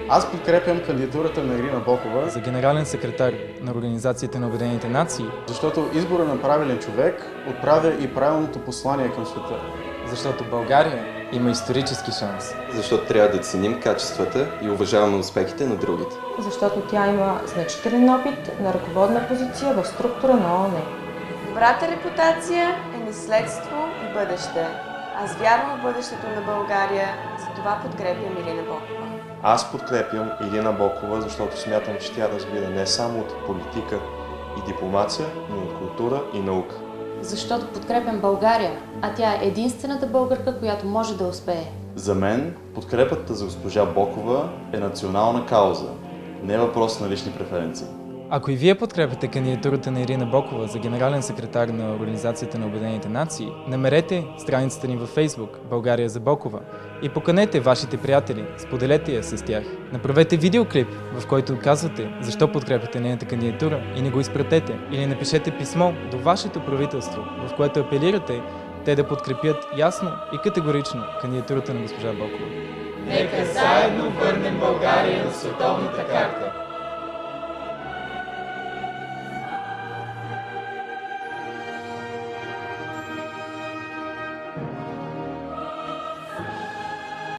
Аз подкрепям кандидатурата на Ирина Бокова за генерален секретар на Организацията на Обединените нации, защото избора на правилен човек отправя и правилното послание към света. защото България има исторически шанс. Защото трябва да ценим качествата и уважаваме успехите на другите. Защото тя има значителен опит на ръководна позиция в структура на ООН. Добрата репутация е наследство и бъдеще. Аз вярвам в бъдещето на България, затова подкрепям Ирина Бокова. Аз подкрепям Ирина Бокова, защото смятам, че тя разбира не само от политика и дипломация, но и от култура и наука. Защото подкрепям България, а тя е единствената българка, която може да успее. За мен подкрепата за госпожа Бокова е национална кауза, не е въпрос на лични преференции. Ако и вие подкрепяте кандидатурата на Ирина Бокова за генерален секретар на Организацията на Обединените нации, намерете страницата ни във Facebook България за Бокова и поканете вашите приятели, споделете я с тях. Направете видеоклип, в който казвате защо подкрепяте нейната кандидатура и не го изпратете. Или напишете писмо до вашето правителство, в което апелирате те да подкрепят ясно и категорично кандидатурата на госпожа Бокова. Нека заедно върнем България на световната карта.